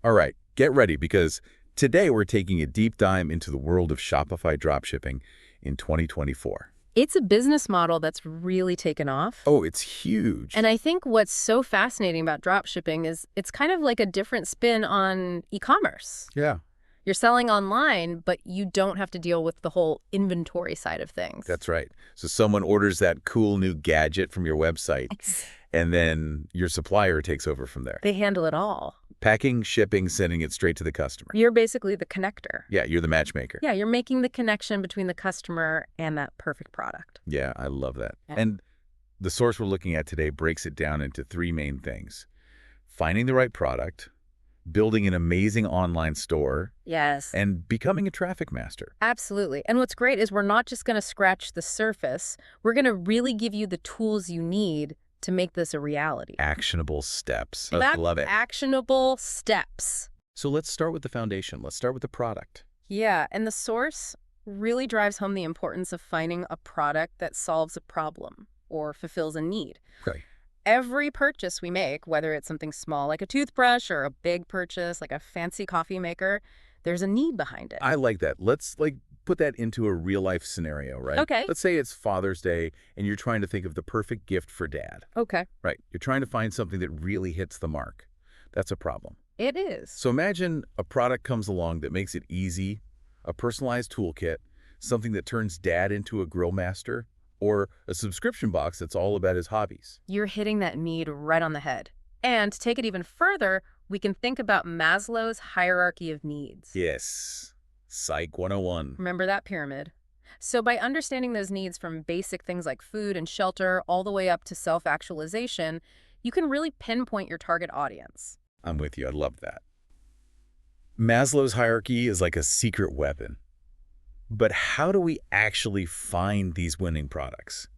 All right, get ready because today we're taking a deep dive into the world of Shopify dropshipping in 2024. It's a business model that's really taken off. Oh, it's huge. And I think what's so fascinating about dropshipping is it's kind of like a different spin on e-commerce. Yeah, You're selling online, but you don't have to deal with the whole inventory side of things. that's right. So someone orders that cool new gadget from your website, Ex- and then your supplier takes over from there. They handle it all. Packing, shipping, sending it straight to the customer. You're basically the connector. Yeah, you're the matchmaker. Yeah, you're making the connection between the customer and that perfect product. Yeah, I love that. Yeah. And the source we're looking at today breaks it down into three main things: finding the right product, building an amazing online store, Yes. and becoming a traffic master. Absolutely. And what's great is we're not just going to scratch the surface. We're going to really give you the tools you need to make this a reality. Actionable steps. I That's love it. actionable steps. So let's start with the foundation. Let's start with the product. Yeah, and the source really drives home the importance of finding a product that solves a problem or fulfills a need. Okay. Every purchase we make, whether it's something small like a toothbrush or a big purchase like a fancy coffee maker, there's a need behind it. I like that. Let's put that into a real life scenario, right? Okay. Let's say it's Father's Day and you're trying to think of the perfect gift for dad. Okay. Right. You're trying to find something that really hits the mark. That's a problem. It is. So imagine a product comes along that makes it easy, a personalized toolkit, something that turns dad into a grill master, or a subscription box that's all about his hobbies. You're hitting that need right on the head. And to take it even further, we can think about Maslow's hierarchy of needs. Yes. Psych 101. Remember that pyramid? So by understanding those needs from basic things like food and shelter all the way up to self-actualization, you can really pinpoint your target audience. I'm with you. I love that. Maslow's hierarchy is like a secret weapon. But how do we actually find these winning products?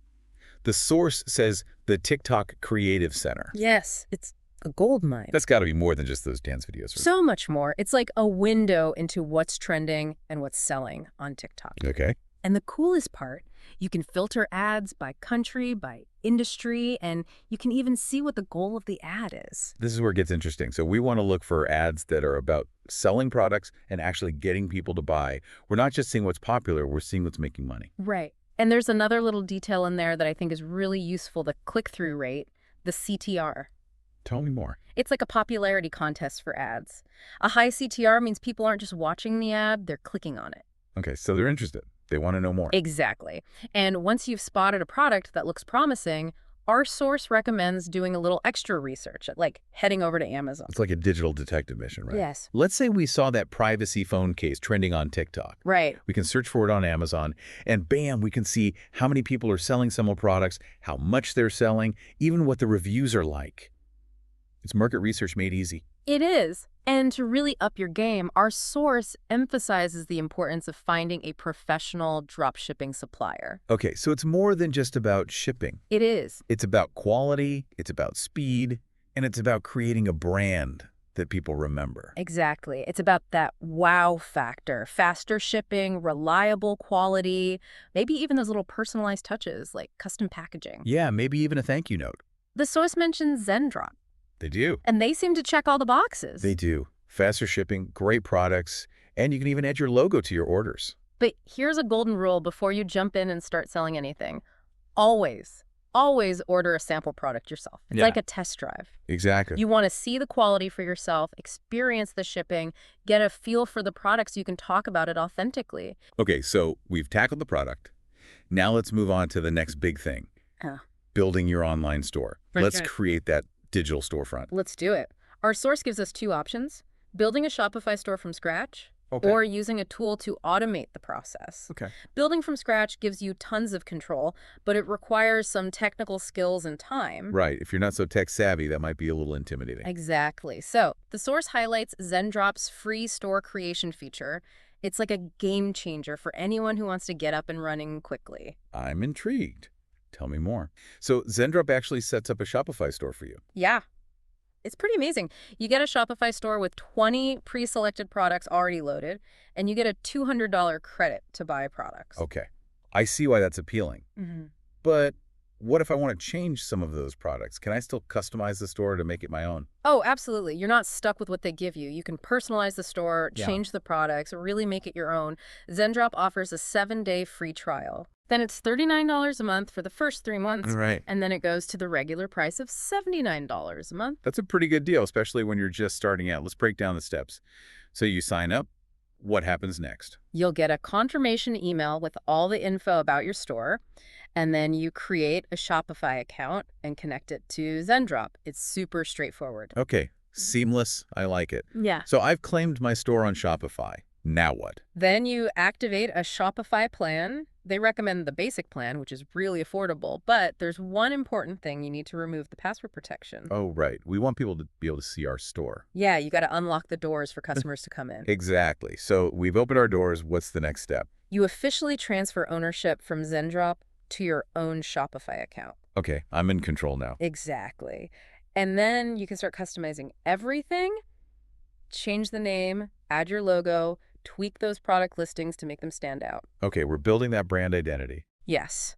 The source says the TikTok Creative Center. Yes, it's a gold mine. That's got to be more than just those dance videos. Right? So much more. It's like a window into what's trending and what's selling on TikTok. Okay. And the coolest part, you can filter ads by country, by industry, and you can even see what the goal of the ad is. This is where it gets interesting. So we want to look for ads that are about selling products and actually getting people to buy. We're not just seeing what's popular, we're seeing what's making money. Right. And there's another little detail in there that I think is really useful, the click-through rate, the CTR. Tell me more. It's like a popularity contest for ads. A high CTR means people aren't just watching the ad, they're clicking on it. Okay, so they're interested. They want to know more. Exactly. And once you've spotted a product that looks promising, our source recommends doing a little extra research, like heading over to Amazon. It's like a digital detective mission, right? Yes. Let's say we saw that privacy phone case trending on TikTok. Right. We can search for it on Amazon, and bam, we can see how many people are selling similar products, how much they're selling, even what the reviews are like. It's market research made easy. It is. And to really up your game, our source emphasizes the importance of finding a professional dropshipping supplier. Okay, so it's more than just about shipping. It is. It's about quality, it's about speed, and it's about creating a brand that people remember. Exactly. It's about that wow factor, faster shipping, reliable quality, maybe even those little personalized touches like custom packaging. Yeah, maybe even a thank you note. The source mentions ZenDrop, They do. and they seem to check all the boxes. They do. Faster shipping, great products, and you can even add your logo to your orders. But here's a golden rule before you jump in and start selling anything. Always, always order a sample product yourself. It's Yeah. like a test drive. Exactly. You want to see the quality for yourself, experience the shipping, get a feel for the product so you can talk about it authentically. Okay, so we've tackled the product. Now let's move on to the next big thing. Building your online store. Let's create that digital storefront. Let's do it. Our source gives us two options: building a Shopify store from scratch, or using a tool to automate the process. Okay. Building from scratch gives you tons of control, but it requires some technical skills and time. Right. If you're not so tech savvy, that might be a little intimidating. Exactly. So the source highlights ZenDrop's free store creation feature. It's like a game changer for anyone who wants to get up and running quickly. I'm intrigued. Tell me more. So ZenDrop actually sets up a Shopify store for you. Yeah. It's pretty amazing. You get a Shopify store with 20 pre-selected products already loaded, and you get a $200 credit to buy products. Okay. I see why that's appealing. Mm-hmm. But what if I want to change some of those products? Can I still customize the store to make it my own? Oh, absolutely. You're not stuck with what they give you. You can personalize the store, Yeah. change the products, really make it your own. ZenDrop offers a 7-day free trial. Then it's $39 a month for the first 3 months, Right. and then it goes to the regular price of $79 a month. That's a pretty good deal, especially when you're just starting out. Let's break down the steps. So you sign up. What happens next? You'll get a confirmation email with all the info about your store, and then you create a Shopify account and connect it to ZenDrop. It's super straightforward. Okay. Seamless. I like it. Yeah. So I've claimed my store on Shopify. Now what? Then you activate a Shopify plan. They recommend the basic plan, which is really affordable, but there's one important thing: you need to remove the password protection. Oh, right. We want people to be able to see our store. Yeah, you got to unlock the doors for customers to come in. Exactly. So we've opened our doors. What's the next step? You officially transfer ownership from ZenDrop to your own Shopify account. Okay, I'm in control now. Exactly. And then you can start customizing everything, change the name, add your logo, tweak those product listings to make them stand out. Okay, we're building that brand identity. Yes.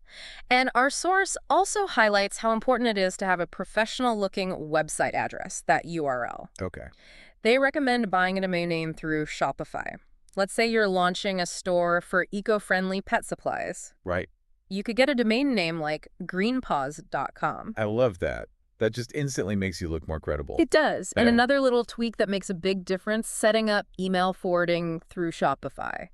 And our source also highlights how important it is to have a professional-looking website address, that URL. Okay. They recommend buying a domain name through Shopify. Let's say you're launching a store for eco-friendly pet supplies. Right. You could get a domain name like greenpaws.com. I love that. That just instantly makes you look more credible. It does. And Yeah. another little tweak that makes a big difference: setting up email forwarding through Shopify.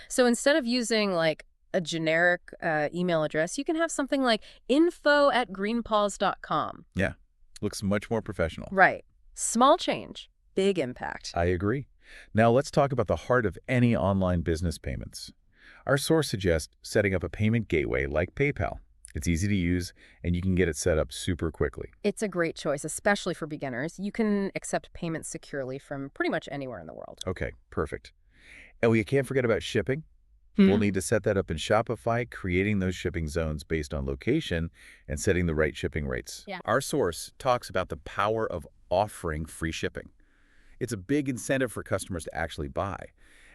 So instead of using like a generic email address, you can have something like info@greenpaws.com. Yeah. Looks much more professional. Right. Small change, big impact. I agree. Now let's talk about the heart of any online business payments. Our source suggests setting up a payment gateway like PayPal. It's easy to use, and you can get it set up super quickly. It's a great choice, especially for beginners. You can accept payments securely from pretty much anywhere in the world. Okay, perfect. And we can't forget about shipping. We'll need to set that up in Shopify, creating those shipping zones based on location and setting the right shipping rates. Yeah. Our source talks about the power of offering free shipping. It's a big incentive for customers to actually buy.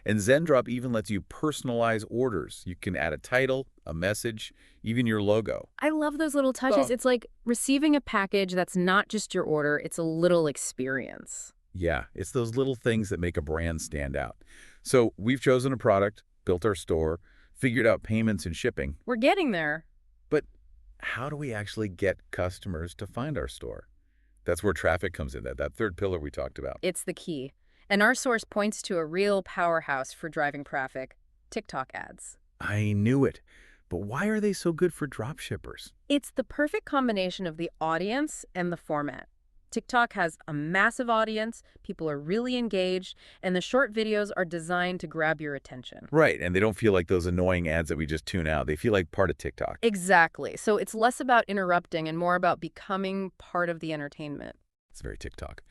And ZenDrop even lets you personalize orders. You can add a title, a message, even your logo. I love those little touches. Oh. It's like receiving a package that's not just your order, it's a little experience. Yeah, it's those little things that make a brand stand out. So we've chosen a product, built our store, figured out payments and shipping. We're getting there. But how do we actually get customers to find our store? That's where traffic comes in, that third pillar we talked about. It's the key. And our source points to a real powerhouse for driving traffic: TikTok ads. I knew it. But why are they so good for dropshippers? It's the perfect combination of the audience and the format. TikTok has a massive audience, people are really engaged, and the short videos are designed to grab your attention. Right, and they don't feel like those annoying ads that we just tune out. They feel like part of TikTok. Exactly. So it's less about interrupting and more about becoming part of the entertainment. It's very TikTok.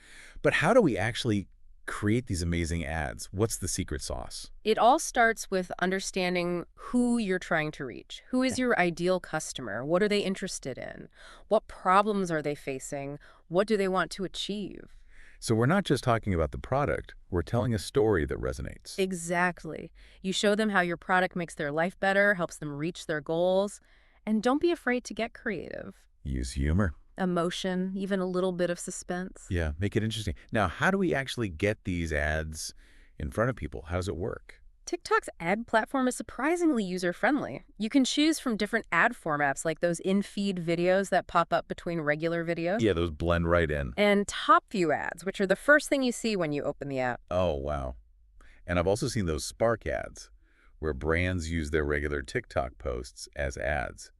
But how do we actually create these amazing ads? What's the secret sauce? It all starts with understanding who you're trying to reach. Who is your ideal customer? What are they interested in? What problems are they facing? What do they want to achieve? So we're not just talking about the product, we're telling a story that resonates. Exactly. You show them how your product makes their life better, helps them reach their goals, and don't be afraid to get creative. Use humor. Emotion, even a little bit of suspense. Yeah, make it interesting. Now, how do we actually get these ads in front of people? How does it work? TikTok's ad platform is surprisingly user-friendly. You can choose from different ad formats like those in-feed videos that pop up between regular videos. Yeah, those blend right in. And top view ads, which are the first thing you see when you open the app. Oh, wow. And I've also seen those Spark ads where brands use their regular TikTok posts as ads.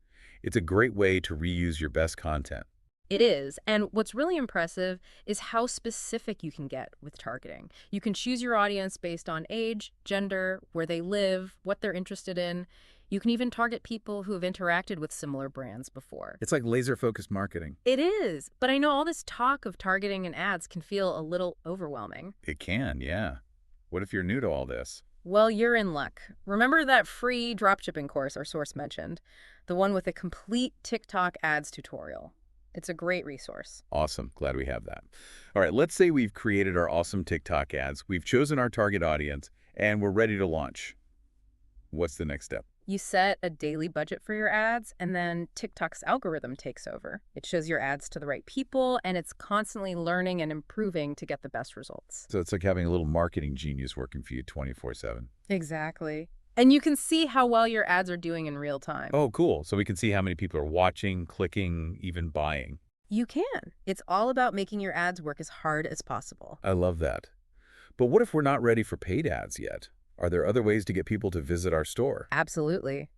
It's a great way to reuse your best content. It is. And what's really impressive is how specific you can get with targeting. You can choose your audience based on age, gender, where they live, what they're interested in. You can even target people who have interacted with similar brands before. It's like laser-focused marketing. It is. But I know all this talk of targeting and ads can feel a little overwhelming. It can, yeah. What if you're new to all this? Well, you're in luck. Remember that free dropshipping course our source mentioned? The one with a complete TikTok ads tutorial. It's a great resource. Awesome. Glad we have that. All right, let's say we've created our awesome TikTok ads, we've chosen our target audience, and we're ready to launch. What's the next step? You set a daily budget for your ads, and then TikTok's algorithm takes over. It shows your ads to the right people, and it's constantly learning and improving to get the best results. So it's like having a little marketing genius working for you 24/7. Exactly. And you can see how well your ads are doing in real time. Oh, cool. So we can see how many people are watching, clicking, even buying. You can. It's all about making your ads work as hard as possible. I love that. But what if we're not ready for paid ads yet? Are there other ways to get people to visit our store? Absolutely.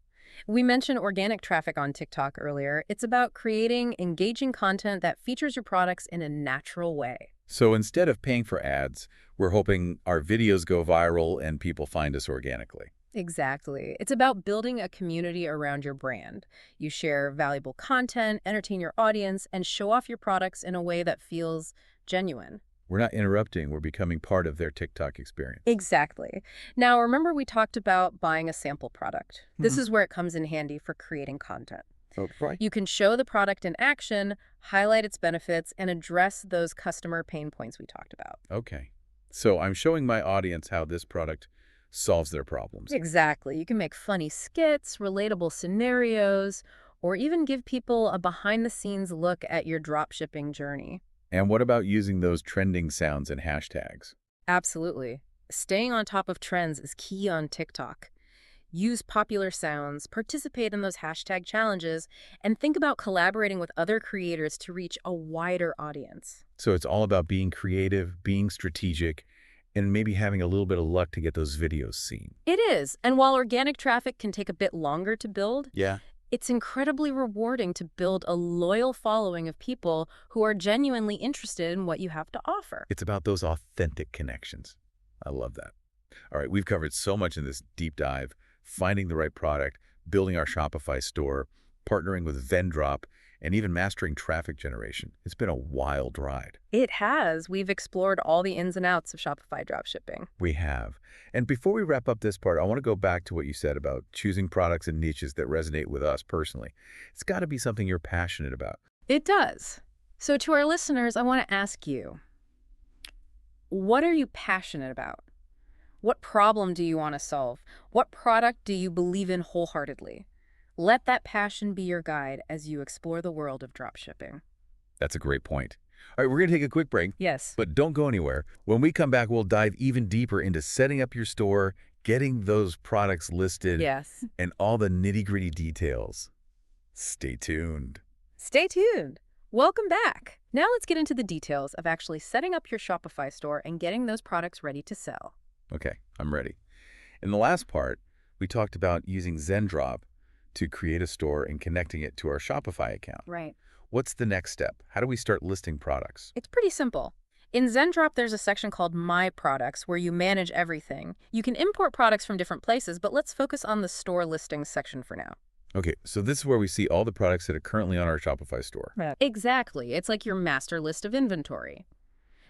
We mentioned organic traffic on TikTok earlier. It's about creating engaging content that features your products in a natural way. So instead of paying for ads, we're hoping our videos go viral and people find us organically. Exactly. It's about building a community around your brand. You share valuable content, entertain your audience, and show off your products in a way that feels genuine. We're not interrupting, we're becoming part of their TikTok experience. Exactly. Now, remember we talked about buying a sample product. This is where it comes in handy for creating content. Okay. You can show the product in action, highlight its benefits, and address those customer pain points we talked about. Okay. So I'm showing my audience how this product solves their problems. Exactly. You can make funny skits, relatable scenarios, or even give people a behind-the-scenes look at your dropshipping journey. And what about using those trending sounds and hashtags? Absolutely. Staying on top of trends is key on TikTok. Use popular sounds, participate in those hashtag challenges, and think about collaborating with other creators to reach a wider audience. So it's all about being creative, being strategic, and maybe having a little bit of luck to get those videos seen. It is. And while organic traffic can take a bit longer to build, Yeah. it's incredibly rewarding to build a loyal following of people who are genuinely interested in what you have to offer. It's about those authentic connections. I love that. All right, we've covered so much in this deep dive: finding the right product, building our Shopify store, partnering with Vendrop, and even mastering traffic generation. It's been a wild ride. It has. We've explored all the ins and outs of Shopify dropshipping. We have. And before we wrap up this part, I want to go back to what you said about choosing products and niches that resonate with us personally. It's got to be something you're passionate about. It does. So to our listeners, I want to ask you, what are you passionate about? What problem do you want to solve? What product do you believe in wholeheartedly? Let that passion be your guide as you explore the world of dropshipping. That's a great point. All right, we're going to take a quick break, Yes. but don't go anywhere. When we come back, we'll dive even deeper into setting up your store, getting those products listed, Yes. and all the nitty-gritty details. Stay tuned. Stay tuned. Welcome back. Now let's get into the details of actually setting up your Shopify store and getting those products ready to sell. Okay, I'm ready. In the last part, we talked about using Zendrop to create a store and connecting it to our Shopify account. Right. What's the next step? How do we start listing products? It's pretty simple. In Zendrop, there's a section called My Products where you manage everything. You can import products from different places, but let's focus on the store listings section for now. Okay, so this is where we see all the products that are currently on our Shopify store. Exactly. It's like your master list of inventory.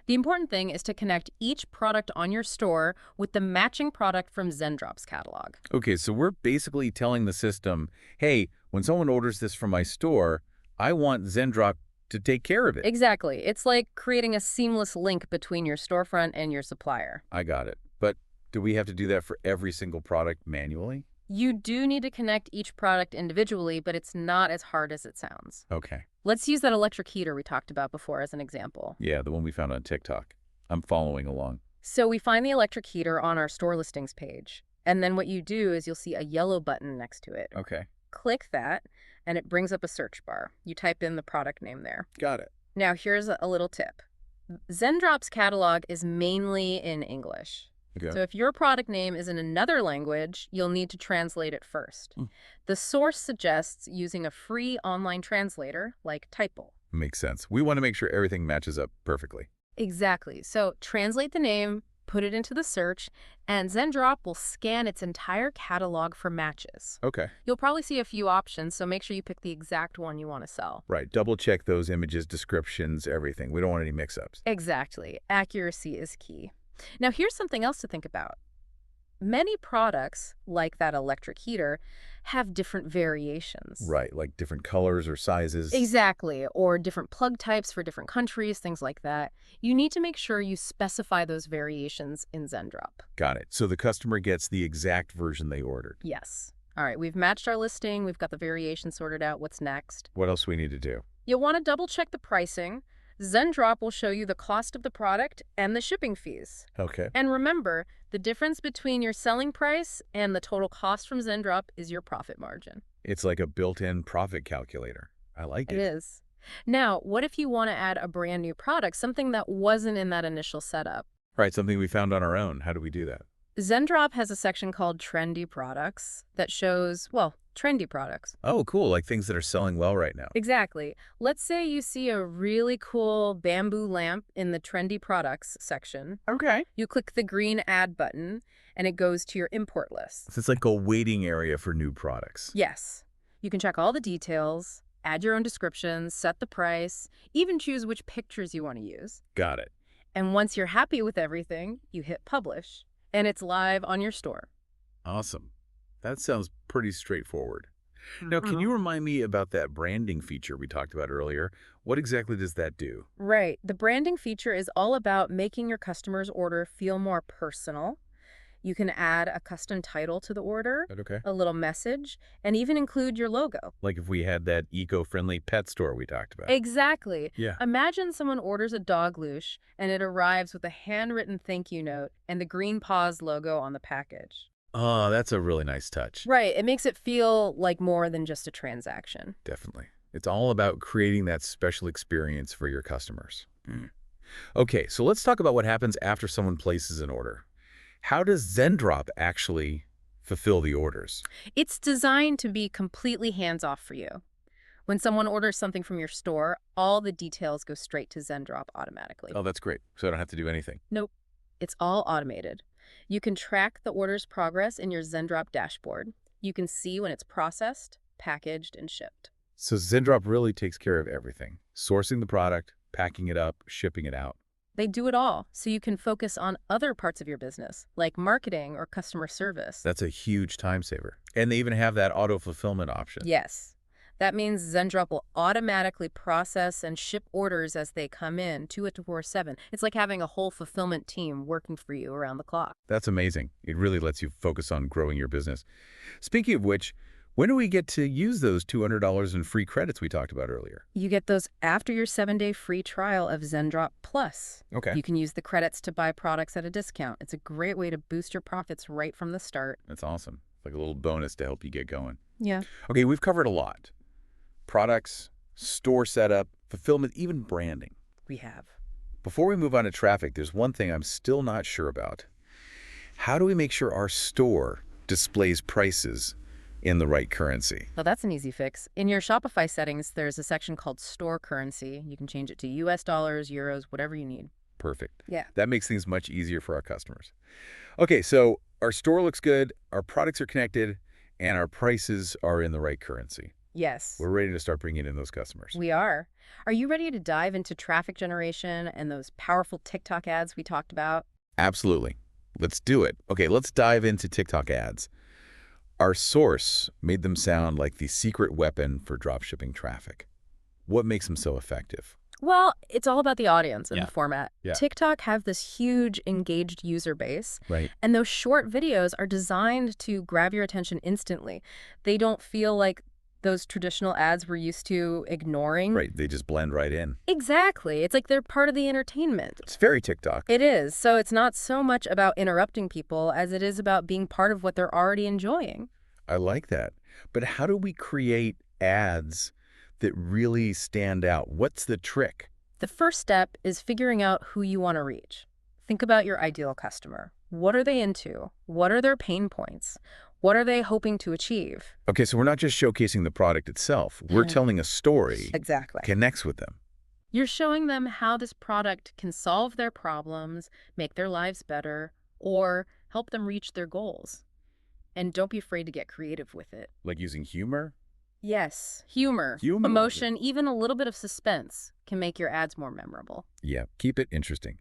The important thing is to connect each product on your store with the matching product from Zendrop's catalog. Okay, so we're basically telling the system, hey, when someone orders this from my store, I want Zendrop to take care of it. Exactly. It's like creating a seamless link between your storefront and your supplier. I got it. But do we have to do that for every single product manually? You do need to connect each product individually, but it's not as hard as it sounds. Okay. Let's use that electric heater we talked about before as an example. Yeah, the one we found on TikTok. I'm following along. So we find the electric heater on our store listings page. And then what you do is you'll see a yellow button next to it. Okay. Click that, and it brings up a search bar. You type in the product name there. Got it. Now, here's a little tip. Zendrop's catalog is mainly in English. Okay. So if your product name is in another language, you'll need to translate it first. The source suggests using a free online translator like Typel. Makes sense. We want to make sure everything matches up perfectly. Exactly. So translate the name, put it into the search, and Zendrop will scan its entire catalog for matches. Okay. You'll probably see a few options, so make sure you pick the exact one you want to sell. Right. Double check those images, descriptions, everything. We don't want any mix-ups. Exactly. Accuracy is key. Now, here's something else to think about. Many products, like that electric heater, have different variations. Right, like different colors or sizes. Exactly, or different plug types for different countries, things like that. You need to make sure you specify those variations in Zendrop. Got it. So the customer gets the exact version they ordered. Yes. All right, we've matched our listing. We've got the variation sorted out. What's next? What else do we need to do? You'll want to double check the pricing. ZenDrop will show you the cost of the product and the shipping fees. Okay. And remember, the difference between your selling price and the total cost from ZenDrop is your profit margin. It's like a built-in profit calculator. I like It it. is. Now, what if you want to add a brand new product, something that wasn't in that initial setup? Right, something we found on our own. How do we do that? ZenDrop has a section called Trendy Products that shows, well, trendy products. Oh, cool. Like things that are selling well right now. Exactly. Let's say you see a really cool bamboo lamp in the Trendy Products section. Okay. You click the green Add button, and it goes to your import list. So it's like a waiting area for new products. Yes. You can check all the details, add your own descriptions, set the price, even choose which pictures you want to use. Got it. And once you're happy with everything, you hit Publish, and it's live on your store. Awesome. That sounds pretty straightforward. Now, can you remind me about that branding feature we talked about earlier? What exactly does that do? Right. The branding feature is all about making your customer's order feel more personal. You can add a custom title to the order, Okay. a little message, and even include your logo. Like if we had that eco-friendly pet store we talked about. Exactly. Yeah. Imagine someone orders a dog louche, and it arrives with a handwritten thank you note and the green paws logo on the package. Oh, that's a really nice touch. Right. It makes it feel like more than just a transaction. Definitely. It's all about creating that special experience for your customers. Okay, so let's talk about what happens after someone places an order. How does ZenDrop actually fulfill the orders? It's designed to be completely hands-off for you. When someone orders something from your store, all the details go straight to ZenDrop automatically. Oh, that's great. So I don't have to do anything. Nope. It's all automated. You can track the order's progress in your ZenDrop dashboard. You can see when it's processed, packaged, and shipped. So ZenDrop really takes care of everything. Sourcing the product, packing it up, shipping it out. They do it all, so you can focus on other parts of your business, like marketing or customer service. That's a huge time saver. And they even have that auto-fulfillment option. Yes. That means ZenDrop will automatically process and ship orders as they come in 24/7. It's like having a whole fulfillment team working for you around the clock. That's amazing. It really lets you focus on growing your business. Speaking of which, when do we get to use those $200 in free credits we talked about earlier? You get those after your 7-day free trial of ZenDrop Plus. Okay. You can use the credits to buy products at a discount. It's a great way to boost your profits right from the start. That's awesome. It's like a little bonus to help you get going. Yeah. Okay, we've covered a lot. Products, store setup, fulfillment, even branding. We have. Before we move on to traffic, there's one thing I'm still not sure about. How do we make sure our store displays prices in the right currency? Well, that's an easy fix. In your Shopify settings, there's a section called Store Currency. You can change it to US dollars, euros, whatever you need. Perfect. Yeah. That makes things much easier for our customers. Okay, so our store looks good, our products are connected, and our prices are in the right currency. Yes. We're ready to start bringing in those customers. We are. Are you ready to dive into traffic generation and those powerful TikTok ads we talked about? Absolutely. Let's do it. Okay, let's dive into TikTok ads. Our source made them sound like the secret weapon for dropshipping traffic. What makes them so effective? Well, it's all about the audience and Yeah. the format. Yeah. TikTok have this huge engaged user base, Right. and those short videos are designed to grab your attention instantly. They don't feel like those traditional ads we're used to ignoring. Right, they just blend right in. Exactly. It's like they're part of the entertainment. It's very TikTok. It is. So it's not so much about interrupting people as it is about being part of what they're already enjoying. I like that. But how do we create ads that really stand out? What's the trick? The first step is figuring out who you want to reach. Think about your ideal customer. What are they into? What are their pain points? What are they hoping to achieve? Okay, so we're not just showcasing the product itself. We're telling a story Exactly. that connects with them. You're showing them how this product can solve their problems, make their lives better, or help them reach their goals. And don't be afraid to get creative with it. Like using humor? Yes, humor, Humor. emotion, even a little bit of suspense can make your ads more memorable. Yeah, keep it interesting.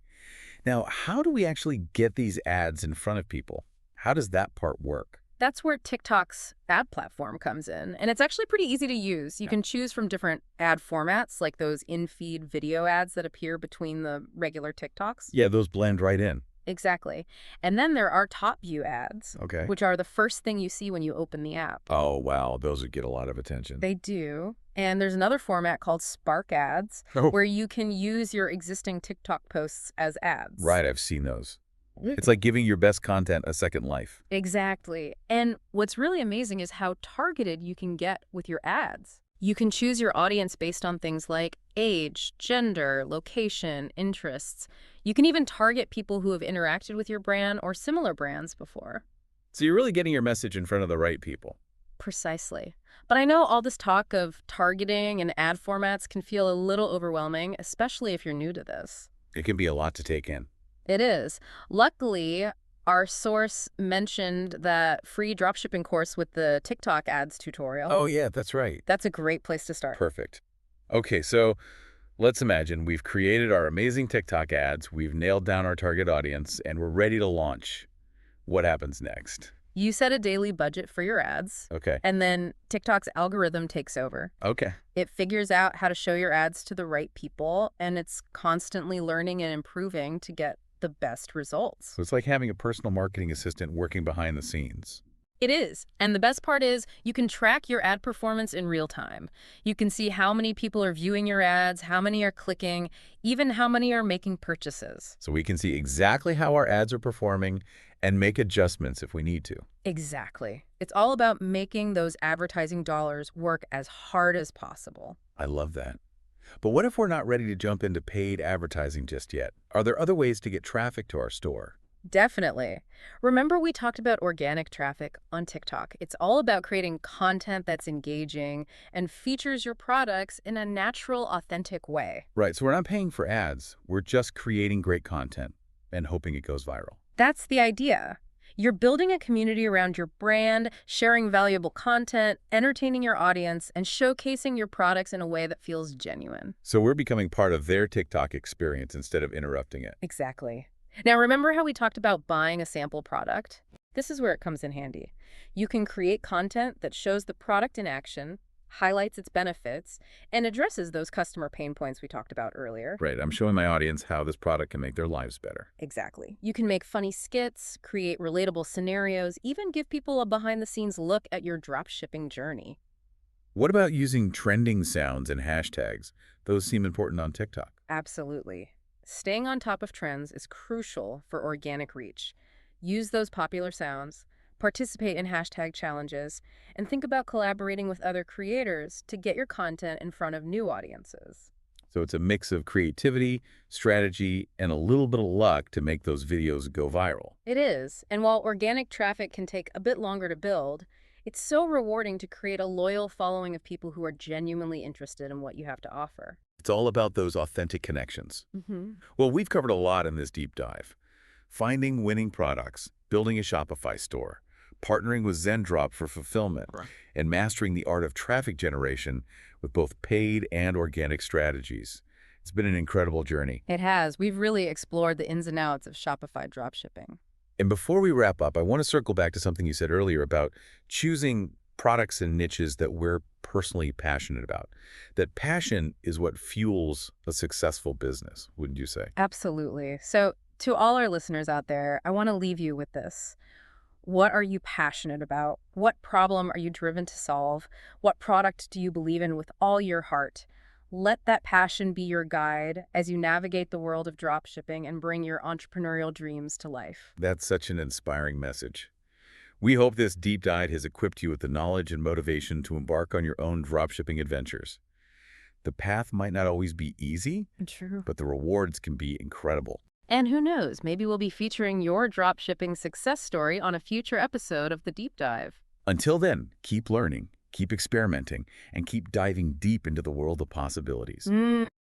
Now, how do we actually get these ads in front of people? How does that part work? That's where TikTok's ad platform comes in, and it's actually pretty easy to use. You can choose from different ad formats, like those in-feed video ads that appear between the regular TikToks. Yeah, those blend right in. Exactly. And then there are top view ads, Okay. which are the first thing you see when you open the app. Oh, wow. Those would get a lot of attention. They do. And there's another format called Spark ads, Oh, where you can use your existing TikTok posts as ads. right. I've seen those. It's like giving your best content a second life. Exactly. And what's really amazing is how targeted you can get with your ads. You can choose your audience based on things like age, gender, location, interests. You can even target people who have interacted with your brand or similar brands before. So you're really getting your message in front of the right people. Precisely. But I know all this talk of targeting and ad formats can feel a little overwhelming, especially if you're new to this. It can be a lot to take in. It is. Luckily, our source mentioned that free dropshipping course with the TikTok ads tutorial. Oh, yeah, that's right. That's a great place to start. Perfect. Okay, so let's imagine we've created our amazing TikTok ads, we've nailed down our target audience, and we're ready to launch. What happens next? You set a daily budget for your ads, Okay. and then TikTok's algorithm takes over. Okay. It figures out how to show your ads to the right people, and it's constantly learning and improving to get the best results. So it's like having a personal marketing assistant working behind the scenes. It is. And the best part is you can track your ad performance in real time. You can see how many people are viewing your ads, how many are clicking, even how many are making purchases. So we can see exactly how our ads are performing and make adjustments if we need to. Exactly. It's all about making those advertising dollars work as hard as possible. I love that. But what if we're not ready to jump into paid advertising just yet? Are there other ways to get traffic to our store? Definitely. Remember we talked about organic traffic on TikTok. It's all about creating content that's engaging and features your products in a natural, authentic way. Right, so we're not paying for ads. We're just creating great content and hoping it goes viral. That's the idea. You're building a community around your brand, sharing valuable content, entertaining your audience, and showcasing your products in a way that feels genuine. So we're becoming part of their TikTok experience instead of interrupting it. Exactly. Now, remember how we talked about buying a sample product? This is where it comes in handy. You can create content that shows the product in action, highlights its benefits, and addresses those customer pain points we talked about earlier. Right, I'm showing my audience how this product can make their lives better. Exactly. You can make funny skits, create relatable scenarios, even give people a behind-the-scenes look at your dropshipping journey. What about using trending sounds and hashtags? Those seem important on TikTok. Absolutely. Staying on top of trends is crucial for organic reach. Use those popular sounds, participate in hashtag challenges, and think about collaborating with other creators to get your content in front of new audiences. So it's a mix of creativity, strategy, and a little bit of luck to make those videos go viral. It is, and while organic traffic can take a bit longer to build, it's so rewarding to create a loyal following of people who are genuinely interested in what you have to offer. It's all about those authentic connections. Mm-hmm. Well, we've covered a lot in this deep dive. Finding winning products, building a Shopify store, partnering with ZenDrop for fulfillment, Right. and mastering the art of traffic generation with both paid and organic strategies. It's been an incredible journey. It has. We've really explored the ins and outs of Shopify dropshipping. And before we wrap up, I want to circle back to something you said earlier about choosing products and niches that we're personally passionate about. That passion is what fuels a successful business, wouldn't you say? Absolutely. So, to all our listeners out there, I want to leave you with this. What are you passionate about? What problem are you driven to solve? What product do you believe in with all your heart? Let that passion be your guide as you navigate the world of dropshipping and bring your entrepreneurial dreams to life. That's such an inspiring message. We hope this deep dive has equipped you with the knowledge and motivation to embark on your own dropshipping adventures. The path might not always be easy, True. but the rewards can be incredible. And who knows, maybe we'll be featuring your dropshipping success story on a future episode of The Deep Dive. Until then, keep learning, keep experimenting, and keep diving deep into the world of possibilities.